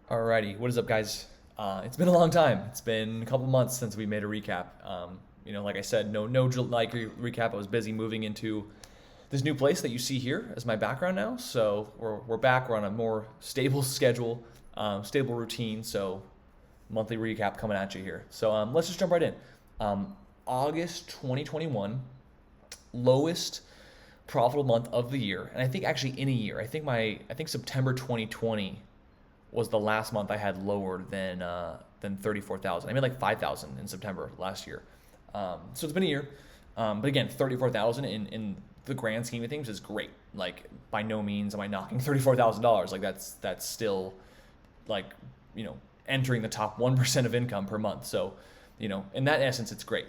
Alrighty, what is up, guys? It's been a long time. It's been a couple months since we made a recap. Like I said, no recap. I was busy moving into this new place that you see here as my background now. So we're back. We're on a more stable schedule, stable routine. So monthly recap coming at you here. So let's just jump right in. August 2021, lowest profitable month of the year, and I think actually in a year. I think September 2020 was the last month I had lower than 34,000. I made like 5,000 in September last year. So it's been a year. But again, 34,000 in the grand scheme of things is great. Like, by no means am I knocking $34,000. Like, that's still like, entering the top 1% of income per month. So, in that essence, it's great.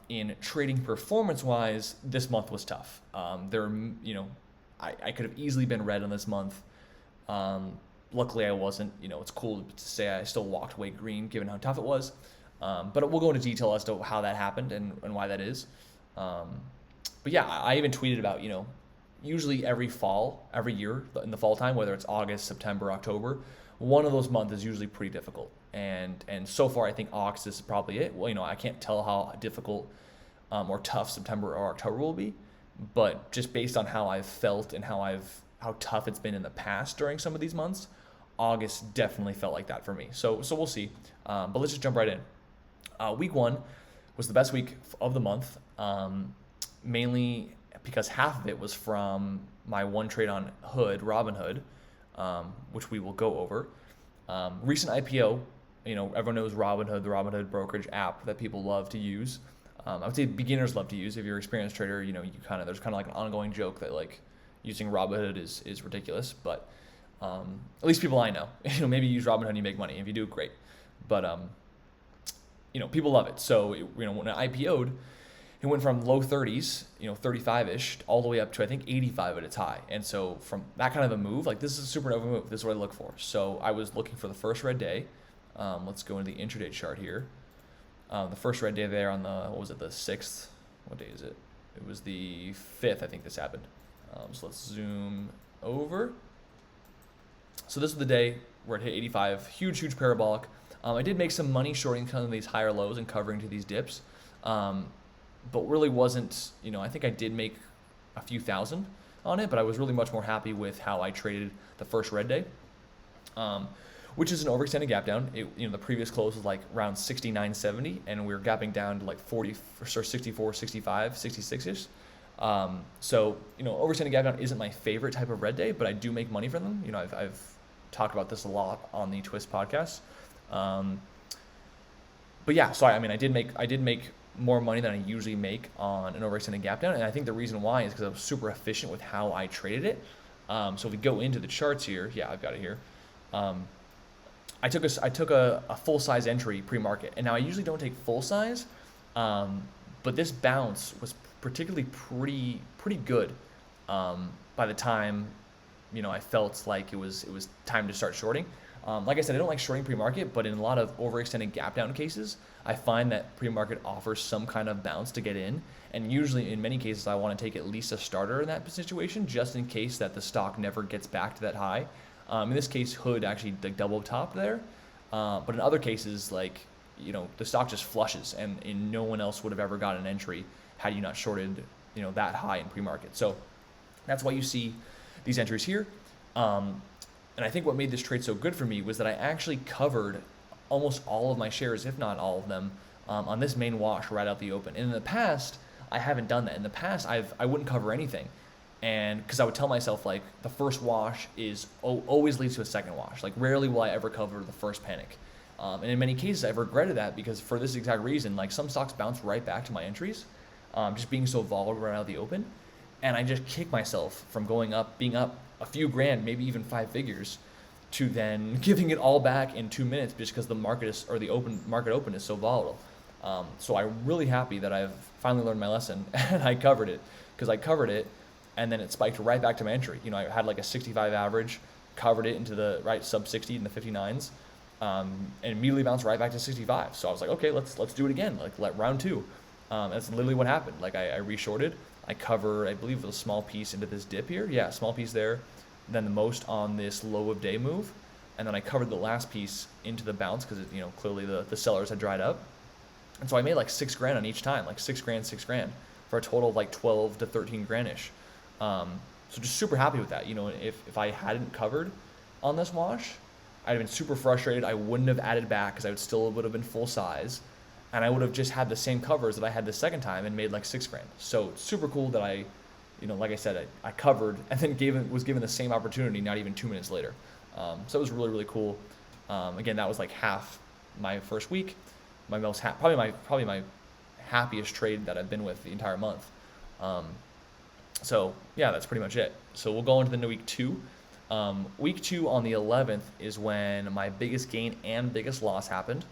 In trading performance wise, this month was tough. I could have easily been red on this month. Luckily, I wasn't. It's cool to say I still walked away green given how tough it was. But we'll go into detail as to how that happened and why that is. But yeah, I even tweeted about, usually every year in the fall time, whether it's August, September, October, one of those months is usually pretty difficult. And so far, I think August is probably it. Well, I can't tell how difficult or tough September or October will be, but just based on how I've felt and how tough it's been in the past during some of these months, August definitely felt like that for me. So we'll see. But let's just jump right in. Week one was the best week of the month, mainly because half of it was from my one trade on Robinhood, which we will go over. Recent IPO, everyone knows Robinhood, the Robinhood brokerage app that people love to use. I would say beginners love to use. If you're an experienced trader, there's kind of like an ongoing joke that like using Robinhood is ridiculous, but at least people I know, maybe use Robinhood and you make money. If you do, great. But people love it. So when it IPO'd, it went from low 30s, 35ish, all the way up to I think 85 at its high. And so from that kind of a move, like, this is a supernova move. This is what I look for. So I was looking for the first red day. Let's go into the intraday chart here. The first red day there on the the 6th? What day is it? It was the 5th, I think this happened. So let's zoom over. So this is the day where it hit 85, huge parabolic. I did make some money shorting kind of these higher lows and covering to these dips, but really wasn't, I think I did make a few thousand on it, but I was really much more happy with how I traded the first red day, which is an overextended gap down. The previous close was like around 69.70, and we were gapping down to like 40 or 64, 65, 66ish. So overextended gap down isn't my favorite type of red day, but I do make money from them. I've talked about this a lot on the Twist podcast. But yeah, so I did make more money than I usually make on an overextended gap down, and I think the reason why is because I was super efficient with how I traded it. So if we go into the charts here, yeah, I've got it here. I took a full size entry pre-market, and now I usually don't take full size, but this bounce was particularly pretty good by the time I felt like it was time to start shorting. Like I said, I don't like shorting pre-market, but in a lot of overextended gap down cases, I find that pre-market offers some kind of bounce to get in, and usually in many cases I want to take at least a starter in that situation just in case that the stock never gets back to that high. In this case, Hood actually like double topped there, but in other cases, like the stock just flushes, and no one else would have ever got an entry had you not shorted that high in pre-market. So that's why you see these entries here. And I think what made this trade so good for me was that I actually covered almost all of my shares, if not all of them, on this main wash right out the open. And in the past, I haven't done that. In the past, I wouldn't cover anything, and because I would tell myself like the first wash always leads to a second wash. Like, rarely will I ever cover the first panic. And in many cases, I've regretted that because for this exact reason, like some stocks bounce right back to my entries, just being so volatile right out of the open, and I just kick myself from being up a few grand, maybe even 5 figures, to then giving it all back in 2 minutes just because the market is so volatile. So I'm really happy that I've finally learned my lesson and I covered it, because I covered it and then it spiked right back to my entry. I had like a 65 average, covered it into the right sub 60 in the 59s, and immediately bounced right back to 65. So I was like, okay, let's do it again. Like, let round 2. That's literally what happened. Like I reshorted. I cover, I believe, a small piece into this dip here. Yeah, small piece there. Then the most on this low of day move. and then I covered the last piece into the bounce because clearly the sellers had dried up, and so I made like $6,000 on each time, like $6,000, for a total of like 12 to 13 grandish. So just super happy with that. If I hadn't covered on this wash, I'd have been super frustrated. I wouldn't have added back because I would have been full size, and I would have just had the same covers that I had the second time and made like $6,000. So it's super cool that like I said, I covered and then was given the same opportunity not even 2 minutes later. So it was really, really cool. Again, that was like half my first week. Probably my happiest trade that I've been with the entire month. So yeah, that's pretty much it. So we'll go into the new week 2. Week 2 on the 11th is when my biggest gain and biggest loss happened.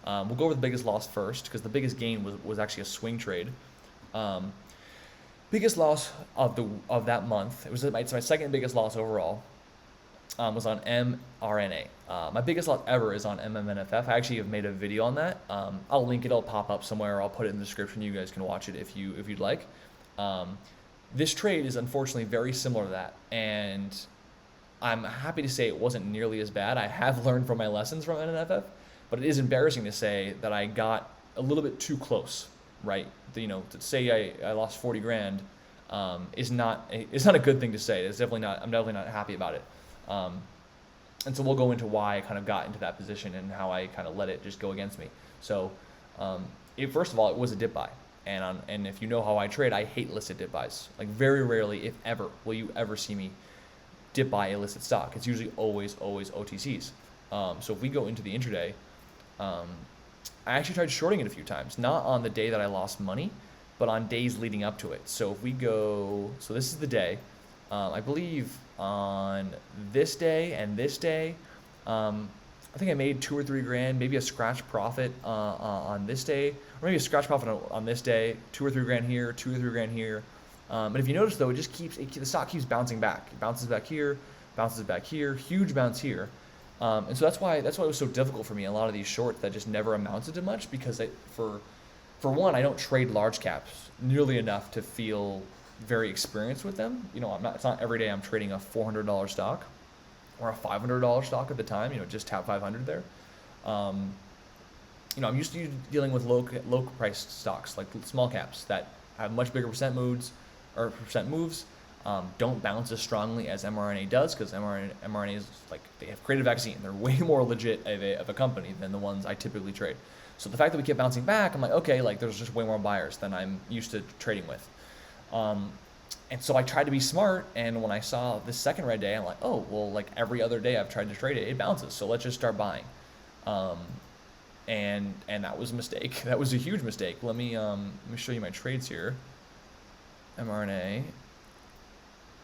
We'll go over the biggest loss first because the biggest gain was actually a swing trade. Biggest loss of that month, it's my second biggest loss overall, was on mRNA. My biggest loss ever is on MMNFF. I actually have made a video on that. I'll link it. It'll pop up somewhere. I'll put it in the description. You guys can watch it if you'd like. This trade is unfortunately very similar to that, and I'm happy to say it wasn't nearly as bad. I have learned from my lessons from MMNFF, but it is embarrassing to say that I got a little bit too close, right? To say I lost 40 grand is not a good thing to say. I'm definitely not happy about it. And so we'll go into why I kind of got into that position and how I kind of let it just go against me. So first of all, it was a dip buy. And if you know how I trade, I hate listed dip buys. Like very rarely, if ever, will you ever see me dip buy a listed stock. It's usually always OTCs. So if we go into the intraday, I actually tried shorting it a few times, not on the day that I lost money, but on days leading up to it. So if we go, so this is the day, I believe on this day and this day, I think I made 2 or 3 grand, maybe a scratch profit on this day, or maybe a scratch profit on this day, 2 or 3 grand here, 2 or 3 grand here. But if you notice though, the stock keeps bouncing back. It bounces back here, bounces back here, huge bounce here. And so that's why it was so difficult for me. A lot of these shorts that just never amounted to much because for one, I don't trade large caps nearly enough to feel very experienced with them. It's not every day I'm trading a $400 stock or a $500 stock at the time, just tap 500 there. I'm used to dealing with low priced stocks like small caps that have much bigger percent moves, don't bounce as strongly as mRNA does because mRNA is like, they have created a vaccine. They're way more legit of a company than the ones I typically trade. So the fact that we kept bouncing back, I'm like, okay, like there's just way more buyers than I'm used to trading with. And so I tried to be smart, and when I saw this second red day, I'm like, oh, well, like every other day I've tried to trade it, it bounces, so let's just start buying. And that was a mistake. That was a huge mistake. Let me show you my trades here. mRNA.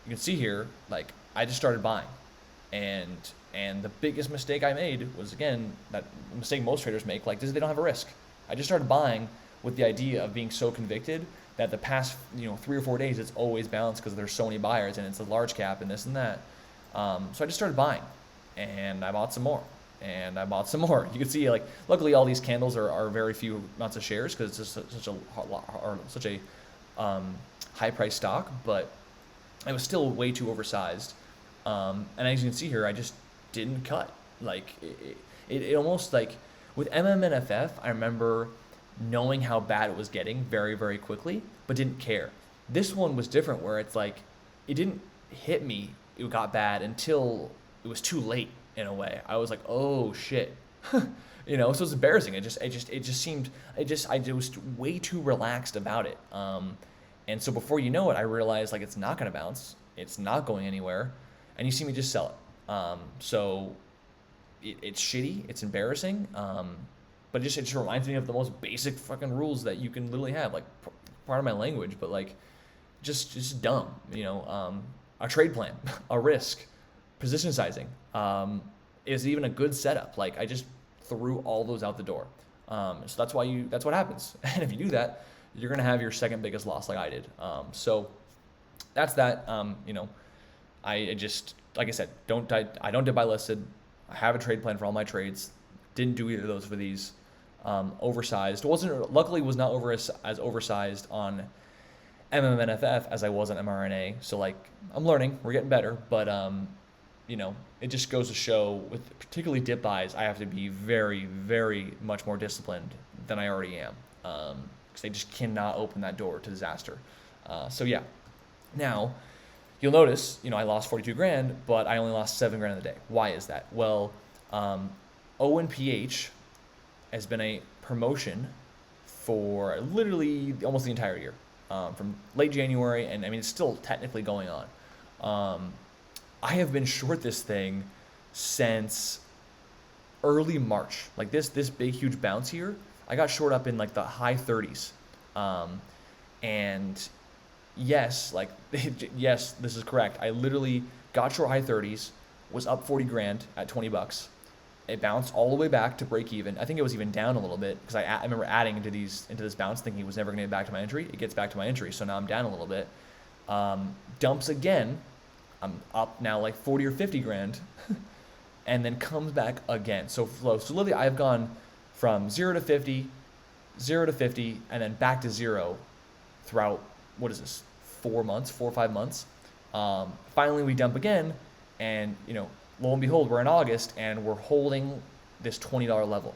You can see here, like I just started buying, and the biggest mistake I made was, again, that mistake most traders make, like this, they don't have a risk. I just started buying with the idea of being so convicted that the past 3 or 4 days it's always balanced because there's so many buyers and it's a large cap and this and that. So I just started buying, and I bought some more, and I bought some more. You can see, like, luckily all these candles are very few amounts of shares because it's just such a high price stock, but it was still way too oversized. And as you can see here, I just didn't cut. Like it almost, like with MMNFF, I remember knowing how bad it was getting very, very quickly, but didn't care. This one was different, where it's like it didn't hit me, it got bad until it was too late in a way. I was like, oh shit. So it's embarrassing. I was way too relaxed about it. And so before you know it, I realized like it's not gonna bounce, it's not going anywhere, and you see me just sell it. So it's shitty, it's embarrassing. But it just reminds me of the most basic fucking rules that you can literally have, like part of my language, but like just dumb, a trade plan, a risk, position sizing, is even a good setup. Like I just threw all those out the door. So that's what happens. And if you do that, you're going to have your second biggest loss like I did. So that's that. I just, like I said, I don't dip buy listed. I have a trade plan for all my trades. Didn't do either of those for these. Oversized. Luckily was not as oversized on MMNFF as I was on mRNA. So like I'm learning, we're getting better, but it just goes to show with particularly dip buys, I have to be very, very much more disciplined than I already am, because I just cannot open that door to disaster. So yeah, now you'll notice, I lost 42 grand, but I only lost 7 grand in the day. Why is that? Well, ONPH has been a promotion for literally almost the entire year, from late January, and I mean it's still technically going on. I have been short this thing since early March. Like this big huge bounce here, I got short up in like the high 30s, and yes, like yes, this is correct. I literally got short high 30s, was up 40 grand at $20. It bounced all the way back to break even. I think it was even down a little bit because I remember adding into this bounce thinking it was never going to get back to my entry. It gets back to my entry, so now I'm down a little bit. Dumps again. I'm up now like 40 or 50 grand, and then comes back again. So literally I've gone from 0 to 50, 0 to 50, and then back to 0 throughout, what is this, 4 or 5 months. Finally we dump again, and lo and behold, we're in August and we're holding this $20 level.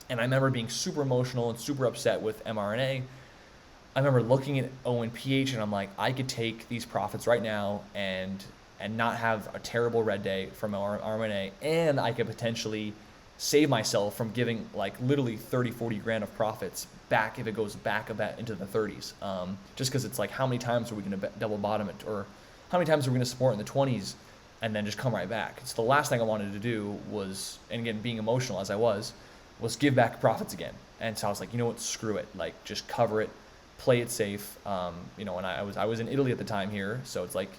And I remember being super emotional and super upset with mRNA. I remember looking at ONPH and I'm like, I could take these profits right now and not have a terrible red day from mRNA, and I could potentially save myself from giving like literally 30, 40 grand of profits back if it goes back a bit into the 30s. Just because it's like, how many times are we going to double bottom it, or how many times are we going to support in the 20s and then just come right back? It's the last thing I wanted to do was, and again, being emotional as I was give back profits again. And so I was like, you know what, screw it. Like, just cover it, play it safe. And I was in Italy at the time here, so it's like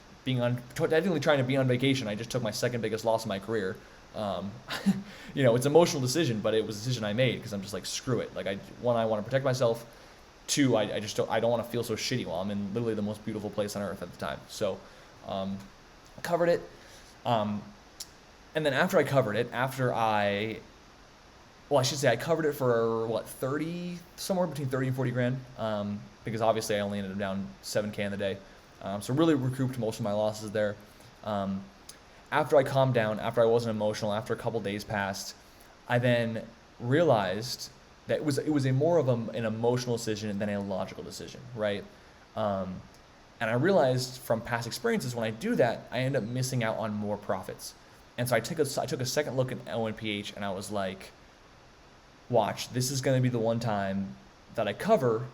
technically trying to be on vacation. I just took my second biggest loss of my career. It's an emotional decision, but it was a decision I made because I'm just like, screw it. Like, one, I want to protect myself. Two, I don't want to feel so shitty while I'm in literally the most beautiful place on earth at the time. So, covered it. And then after I covered it, I covered it for 30, somewhere between 30 and 40 grand, because obviously I only ended up down 7K in the day. So really recouped most of my losses there. After I calmed down, after I wasn't emotional, after a couple days passed, I then realized that it was a more of an emotional decision than a logical decision, right? And I realized from past experiences, when I do that, I end up missing out on more profits. And so I took a second look at ONPH, and I was like, watch, this is going to be the one time that I cover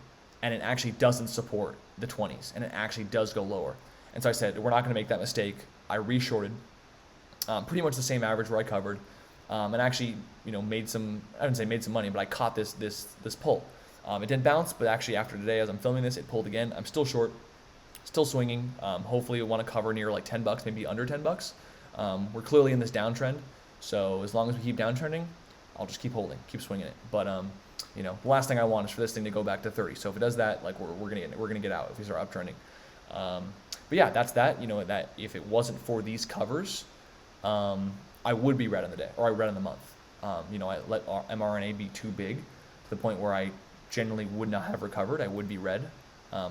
and it actually doesn't support the 20s, and it actually does go lower. And so I said, we're not going to make that mistake. I reshorted pretty much the same average where I covered, and actually, made some, I wouldn't say made some money, but I caught this pull. It didn't bounce, but actually after today, as I'm filming this, it pulled again. I'm still short, still swinging. Hopefully I want to cover near like $10, maybe under $10. We're clearly in this downtrend, so as long as we keep downtrending, I'll just keep holding, keep swinging it. But the last thing I want is for this thing to go back to 30. So if it does that, like we're gonna get out if these are uptrending. But yeah, that's that. That if it wasn't for these covers, I would be red on the day, or I red on the month. I let mRNA be too big to the point where I generally would not have recovered. I would be red.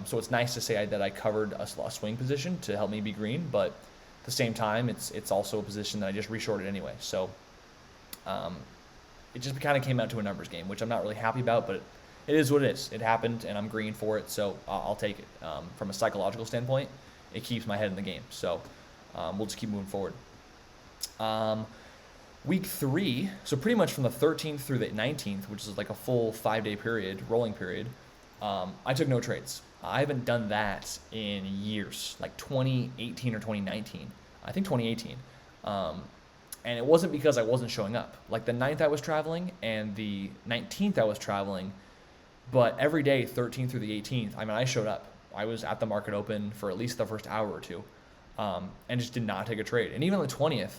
So it's nice to say that I covered a swing position to help me be green, but at the same time, it's also a position that I just reshorted anyway. So it just kind of came out to a numbers game, which I'm not really happy about, but it is what it is. It happened, and I'm green for it, so I'll take it. From a psychological standpoint, it keeps my head in the game. So we'll just keep moving forward. Week 3, so pretty much from the 13th through the 19th, which is like a full 5-day period, rolling period, I took no trades. I haven't done that in years, like 2018 or 2019. I think 2018. And it wasn't because I wasn't showing up. Like the 9th I was traveling and the 19th I was traveling, but every day, 13th through the 18th, I showed up. I was at the market open for at least the first hour or two, and just did not take a trade. And even on the 20th,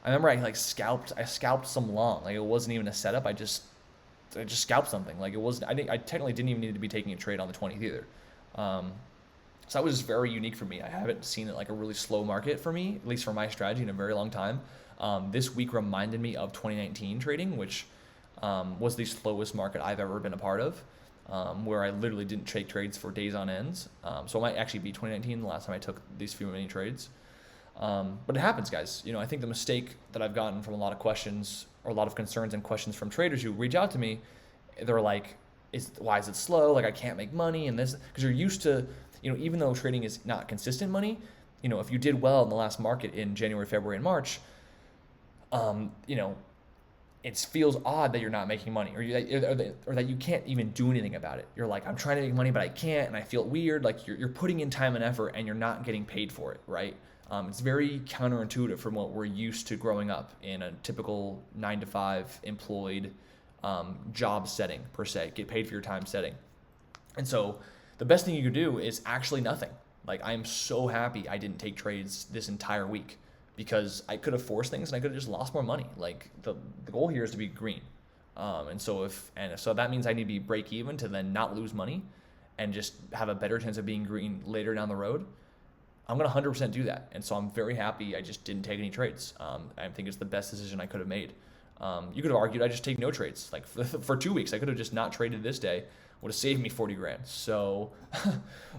I remember I scalped some long. Like it wasn't even a setup. I just scalped something. Like it wasn't. I technically didn't even need to be taking a trade on the 20th either. So that was just very unique for me. I haven't seen it like a really slow market for me, at least for my strategy, in a very long time. This week reminded me of 2019 trading, which was the slowest market I've ever been a part of, where I literally didn't take trades for days on ends. So it might actually be 2019, the last time I took these few many trades. But it happens, guys. I think the mistake that I've gotten from a lot of questions or a lot of concerns and questions from traders who reach out to me, they're like, why is it slow? Like I can't make money and this, because you're used to, even though trading is not consistent money, if you did well in the last market in January, February, and March, it feels odd that you're not making money or that you can't even do anything about it. You're like, I'm trying to make money, but I can't, and I feel weird. Like you're putting in time and effort and you're not getting paid for it, right? It's very counterintuitive from what we're used to growing up in a typical 9-to-5 employed job setting per se, get paid for your time setting. And so the best thing you could do is actually nothing. Like I'm so happy I didn't take trades this entire week, because I could have forced things and I could have just lost more money. Like the goal here is to be green. And so that means I need to be break even to then not lose money and just have a better chance of being green later down the road. I'm going to 100% do that. And so I'm very happy I just didn't take any trades. I think it's the best decision I could have made. You could have argued I just take no trades. Like for 2 weeks, I could have just not traded this day, would have saved me 40 grand. So,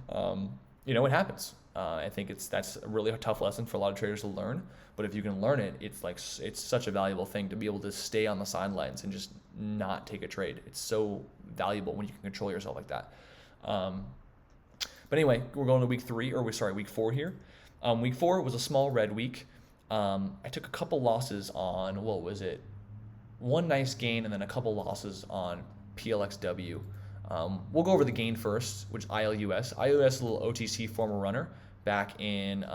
it happens. I think that's a really tough lesson for a lot of traders to learn. But if you can learn it, it's such a valuable thing to be able to stay on the sidelines and just not take a trade. It's so valuable when you can control yourself like that. But anyway, we're going to week 4 here. Week 4 was a small red week. I took a couple losses on, what was it? One nice gain and then a couple losses on PLXW. We'll go over the gain first, which ILUS. ILUS is a little OTC former runner back in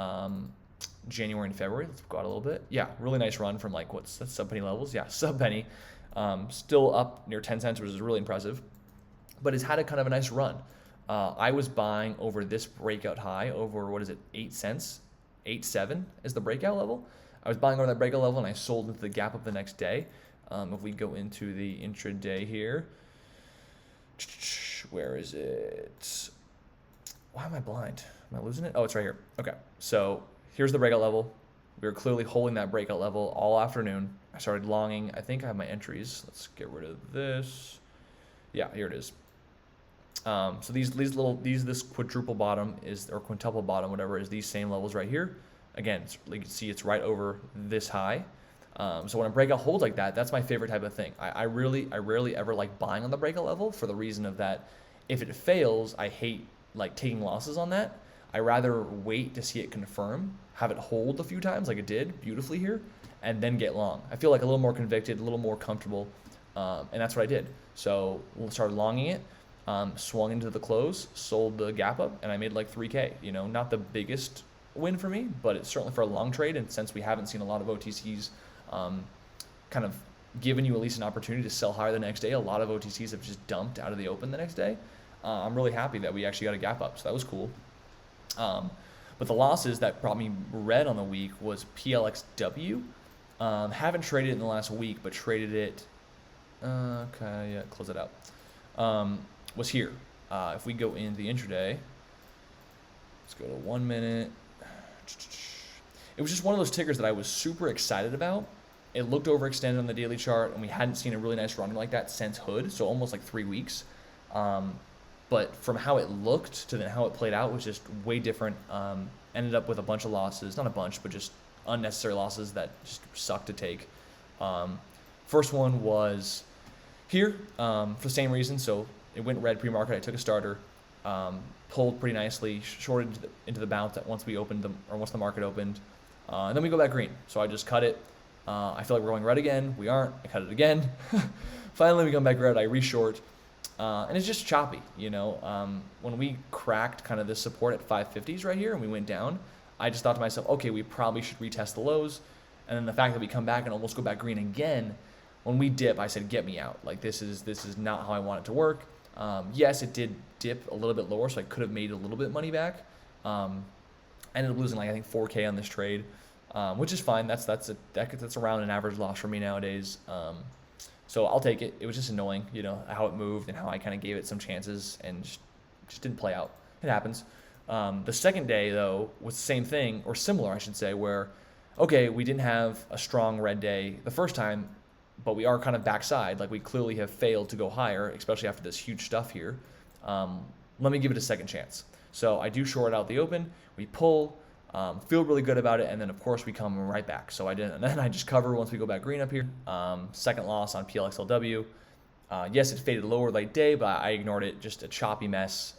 January and February. Let's go out a little bit. Yeah, really nice run from that's sub-penny levels. Yeah, sub-penny. Still up near 10 cents, which is really impressive. But it's had a kind of a nice run. I was buying over this breakout high over, 8 cents? 8.7 is the breakout level. I was buying over that breakout level and I sold into the gap up the next day. If we go into the intraday here, where is it? Why am I blind? Am I losing it? Oh, it's right here. Okay, so here's the breakout level. We were clearly holding that breakout level all afternoon. I started longing. I think I have my entries. Let's get rid of this. Yeah, here it is. So this quadruple bottom or quintuple bottom, whatever, is these same levels right here. Again, you can see it's right over this high. So when a breakout holds like that, that's my favorite type of thing. I rarely ever like buying on the breakout level for the reason of that. If it fails, I hate taking losses on that. I rather wait to see it confirm, have it hold a few times like it did beautifully here, and then get long. I feel like a little more convicted, a little more comfortable, and that's what I did. So we started longing it. Swung into the close, sold the gap up, and I made like 3K. Not the biggest win for me, but it's certainly for a long trade. And since we haven't seen a lot of OTCs kind of given you at least an opportunity to sell higher the next day, a lot of OTCs have just dumped out of the open the next day. I'm really happy that we actually got a gap up, so that was cool. But the losses that brought me red on the week was PLXW. Haven't traded it in the last week, but traded it. Okay, yeah, close it out. Was here. If we go into the intraday, let's go to 1 minute. It was just one of those tickers that I was super excited about. It looked overextended on the daily chart, and we hadn't seen a really nice run like that since Hood, so almost like 3 weeks. But from how it looked to then how it played out was just way different. Ended up with a bunch of losses, not a bunch, but just unnecessary losses that just sucked to take. First one was here for the same reason. So it went red pre-market. I took a starter, pulled pretty nicely, shorted into the bounce once the market opened, and then we go back green. So I just cut it. I feel like we're going red again. We aren't. I cut it again. Finally, we come back red. I reshort, and it's just choppy. When we cracked kind of this support at 550s right here, and we went down, I just thought to myself, okay, we probably should retest the lows. And then the fact that we come back and almost go back green again, when we dip, I said, get me out. Like this is not how I want it to work. Yes, it did dip a little bit lower, so I could have made a little bit of money back. Ended up losing I think 4K on this trade, which is fine. That's around an average loss for me nowadays. So I'll take it. It was just annoying, how it moved and how I kind of gave it some chances and just didn't play out. It happens. The second day though was the same thing, or similar, I should say, where okay, we didn't have a strong red day the first time, but we are kind of backside. Like we clearly have failed to go higher, especially after this huge stuff here. Let me give it a second chance. So I do short out the open. We pull. Feel really good about it, and then of course we come right back. So I didn't, and then I just cover once we go back green up here. Second loss on PLXW. Yes, it faded lower late day, but I ignored it. Just a choppy mess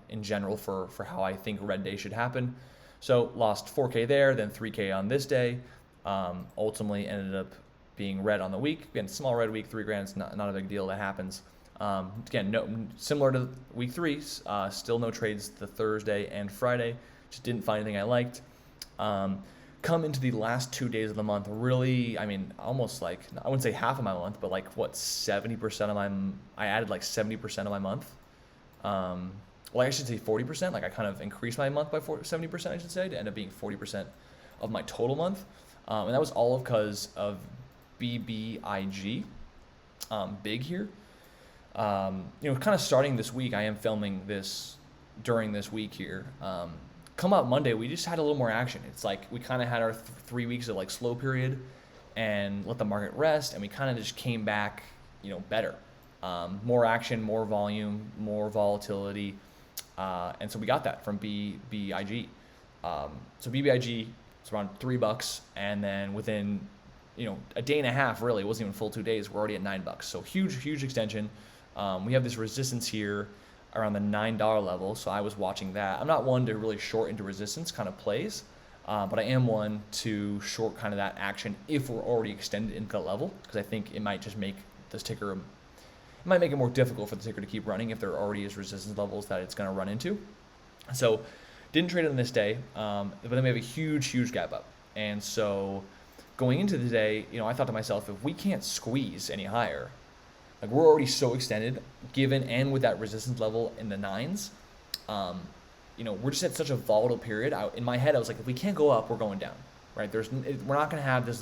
in general for how I think red day should happen. So lost 4K there, then 3K on this day. Ultimately ended up being red on the week. Again, small red week, 3 grand. It's not a big deal. That happens. Again, no, similar to week 3, still no trades the Thursday and Friday. Just didn't find anything I liked. Come into the last 2 days of the month, really, I mean, almost like, I wouldn't say half of my month, but like, what, 70% of I added like 70% of my month. Well, I should say 40%, like I kind of increased my month by 70%, I should say, to end up being 40% of my total month. And that was all because of Bbig, Bbig here. Kind of starting this week, I am filming this during this week here. Come out Monday, we just had a little more action. It's like we kind of had our 3 weeks of like slow period and let the market rest, and we kind of just came back, better. More action, more volume, more volatility, and so we got that from Bbig. So Bbig, it's around $3, and then within a day and a half, really, it wasn't even full 2 days, we're already at $9. So huge extension. We have this resistance here around the $9 level, so I was watching that. I'm not one to really short into resistance kind of plays, but I am one to short kind of that action if we're already extended into the level, because I think it might just make this ticker, it might make it more difficult for the ticker to keep running if there already is resistance levels that it's going to run into. So didn't trade it on this day, but then we have a huge gap up. And so going into the day, I thought to myself, if we can't squeeze any higher, like we're already so extended, given and with that resistance level in the 9s, we're just at such a volatile period. In my head, I was like, if we can't go up, we're going down, right? We're not going to have this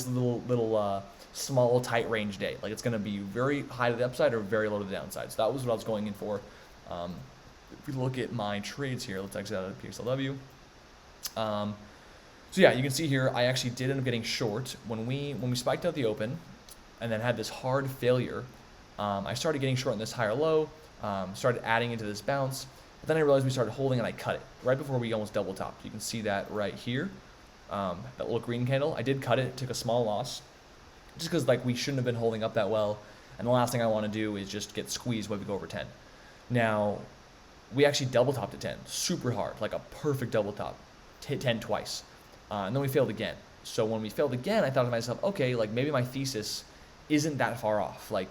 little small tight range day. Like it's going to be very high to the upside or very low to the downside. So that was what I was going in for. If we look at my trades here, let's exit out of PLXW. So yeah, you can see here, I actually did end up getting short when we spiked out the open, and then had this hard failure. I started getting short in this higher low, started adding into this bounce, but then I realized we started holding and I cut it right before we almost double topped. You can see that right here, that little green candle. I did cut it, took a small loss, just because like we shouldn't have been holding up that well, and the last thing I want to do is just get squeezed when we go over 10. Now, we actually double topped at 10, super hard, like a perfect double top, hit 10 twice, and then we failed again. So when we failed again, I thought to myself, okay, like maybe my thesis isn't that far off. Like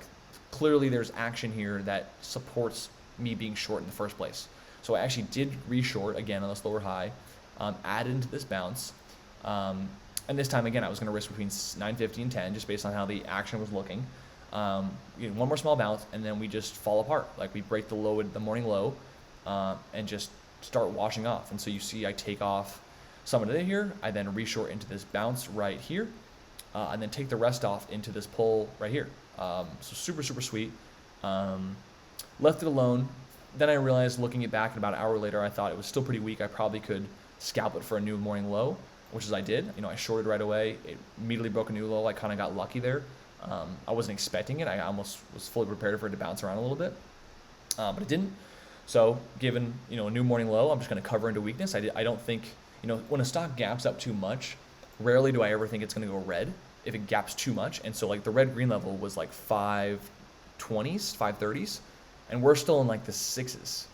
clearly there's action here that supports me being short in the first place. So I actually did re-short again on this lower high, added into this bounce. And this time again, I was going to risk between 950 and 10 just based on how the action was looking. One more small bounce and then we just fall apart. Like we break the low at the morning low and just start washing off. And so you see I take off some of it here. I then re-short into this bounce right here. And then take the rest off into this pull right here. So super sweet. Left it alone. Then I realized looking it back about an hour later, I thought it was still pretty weak. I probably could scalp it for a new morning low, which is I did. I shorted right away. It immediately broke a new low. I kind of got lucky there. I wasn't expecting it. I almost was fully prepared for it to bounce around a little bit, but it didn't. So given a new morning low, I'm just going to cover into weakness. I don't think when a stock gaps up too much, rarely do I ever think it's going to go red if it gaps too much. And so like the red green level was like 520s, 530s, and we're still in like the 6s.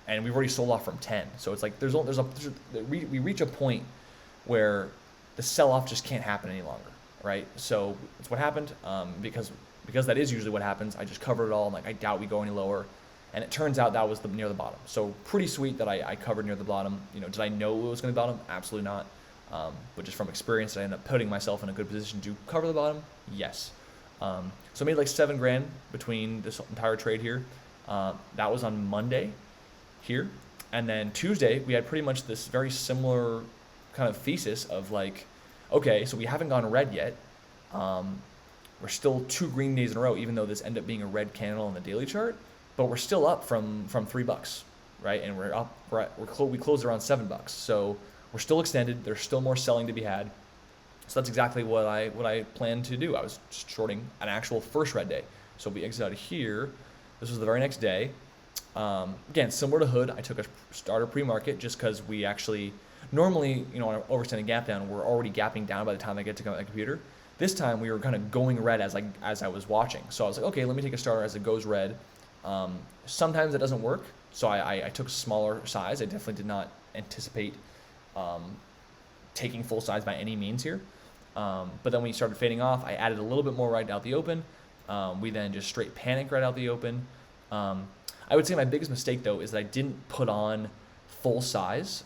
And we've already sold off from 10. So it's like we reach a point where the sell-off just can't happen any longer, right? So it's what happened, because that is usually what happens. I just covered it all. I'm like, I doubt we go any lower. And it turns out that was near the bottom. So pretty sweet that I covered near the bottom. Did I know it was going to be bottom? Absolutely not. But just from experience, I ended up putting myself in a good position to cover the bottom. Yes. So I made like 7 grand between this entire trade here. That was on Monday here. And then Tuesday, we had pretty much this very similar kind of thesis of like, okay, so we haven't gone red yet. We're still 2 green days in a row, even though this ended up being a red candle on the daily chart. But we're still up from $3, right? And we're up. We closed around $7. So we're still extended. There's still more selling to be had. So that's exactly what I planned to do. I was shorting an actual first red day. So we exited out of here. This was the very next day. Again, similar to Hood, I took a starter pre-market just because we actually, normally, on an overextended gap down, we're already gapping down by the time I get to come at the computer. This time we were kind of going red as I was watching. So I was like, okay, let me take a starter as it goes red. Sometimes it doesn't work, so I took a smaller size. I definitely did not anticipate taking full size by any means here. But then when he started fading off, I added a little bit more right out the open. We then just straight panicked right out the open. I would say my biggest mistake though is that I didn't put on full size.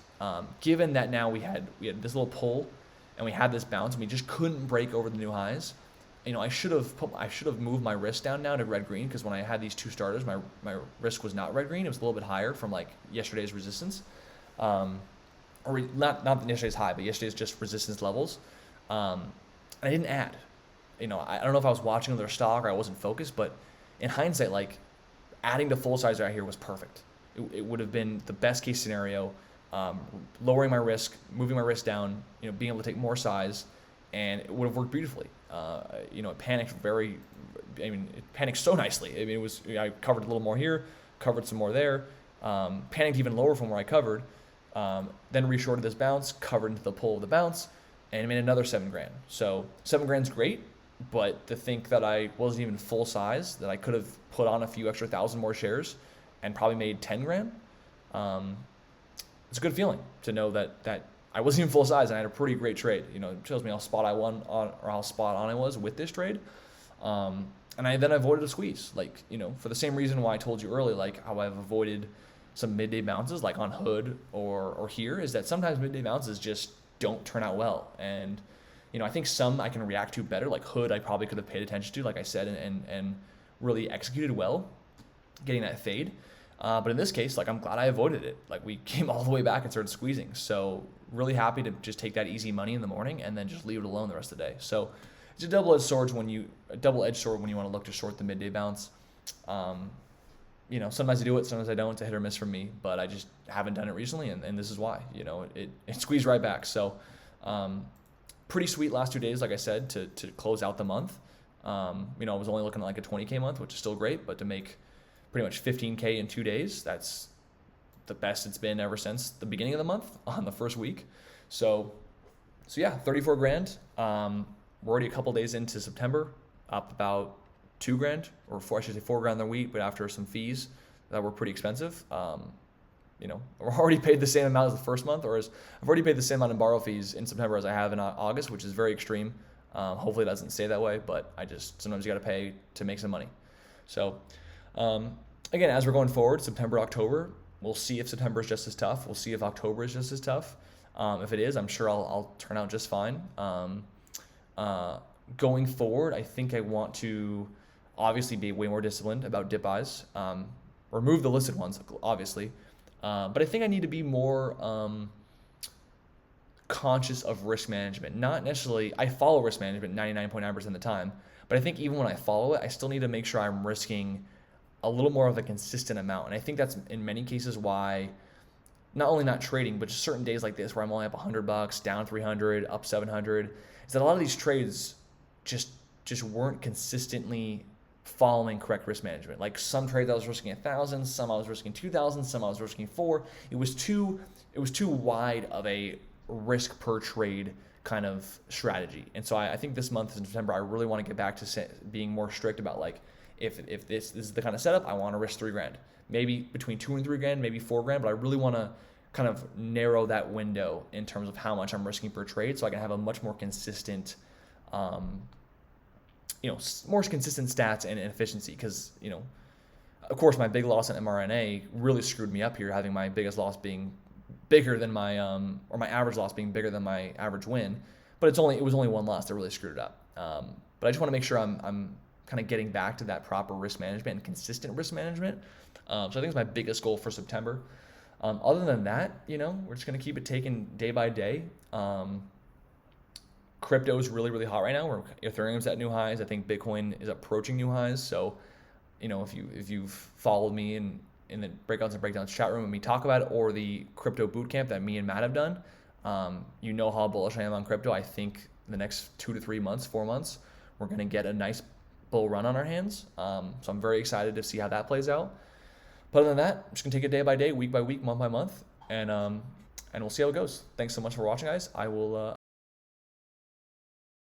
Given that now we had this little pull and we had this bounce and we just couldn't break over the new highs. I should have moved my risk down now to red green, because when I had these two starters, my risk was not red green. It was a little bit higher from like yesterday's resistance, or not yesterday's high, but yesterday's just resistance levels. And I didn't add. I don't know if I was watching their stock or I wasn't focused, but in hindsight, like adding to full size right here was perfect. It would have been the best case scenario, lowering my risk, moving my risk down, being able to take more size, and it would have worked beautifully. It panicked it panicked so nicely. I covered a little more here, covered some more there, panicked even lower from where I covered, then reshorted this bounce, covered into the pull of the bounce, and made another $7,000. So $7,000's great, but to think that I wasn't even full size, that I could have put on a few extra 1,000 more shares and probably made $10,000, it's a good feeling to know that I wasn't even full size and I had a pretty great trade. It shows me how spot I won on, or how spot on I was with this trade. And I avoided a squeeze, for the same reason why I told you earlier, like how I've avoided some midday bounces like on Hood or here, is that sometimes midday bounces just don't turn out well. And, I think some I can react to better, like Hood I probably could have paid attention to, like I said, and really executed well, getting that fade. But in this case, I'm glad I avoided it. We came all the way back and started squeezing. So really happy to just take that easy money in the morning and then just leave it alone the rest of the day. So it's a double-edged sword when you want to look to short the midday bounce. Sometimes I do it, sometimes I don't. It's a hit or miss from me, but I just haven't done it recently, and this is why. It squeezed right back. So pretty sweet last 2 days, like I said, to close out the month. I was only looking at like a 20K month, which is still great, but to make pretty much 15K in 2 days, that's the best it's been ever since the beginning of the month on the first week. So yeah, $34,000. We're already a couple days into September, up about $2,000, or $4,000 a week, but after some fees that were pretty expensive. We're already paid the same amount as the first month, I've already paid the same amount in borrow fees in September as I have in August, which is very extreme. Hopefully it doesn't stay that way, but sometimes you got to pay to make some money. So again, as we're going forward, September, October, we'll see if September is just as tough. We'll see if October is just as tough. If it is, I'm sure I'll turn out just fine. Going forward, I think I want to obviously be way more disciplined about dip buys. Remove the listed ones, obviously. But I think I need to be more conscious of risk management. Not necessarily, I follow risk management 99.9% of the time, but I think even when I follow it, I still need to make sure I'm risking a little more of a consistent amount. And I think that's in many cases why not only not trading, but just certain days like this where I'm only up $100, down 300, up 700, is that a lot of these trades just weren't consistently following correct risk management. Like some trades I was risking 1,000, some I was risking 2,000, some I was risking 4. It was too wide of a risk per trade kind of strategy. And so I think this month in September, I really want to get back to being more strict about if this is the kind of setup, I want to risk $3,000, maybe between $2,000 and $3,000, maybe $4,000, but I really want to kind of narrow that window in terms of how much I'm risking per trade, so I can have a much more consistent, more consistent stats and efficiency. Because of course, my big loss in mRNA really screwed me up here, having my biggest loss being bigger than my or my average loss being bigger than my average win. But it was only one loss that really screwed it up. But I just want to make sure I'm kind of getting back to that proper risk management and consistent risk management. So I think it's my biggest goal for September. Other than that, we're just going to keep it taken day by day. Crypto is really, really hot right now. Ethereum's at new highs. I think Bitcoin is approaching new highs. So, if you've followed me in the breakdowns chat room and me talk about it, or the crypto bootcamp that me and Matt have done, how bullish I am on crypto. I think the next 2 to 3 months, 4 months, we're going to get a nice bull run on our hands. So I'm very excited to see how that plays out. But other than that, I'm just gonna take it day by day, week by week, month by month, and we'll see how it goes. Thanks so much for watching, guys. I will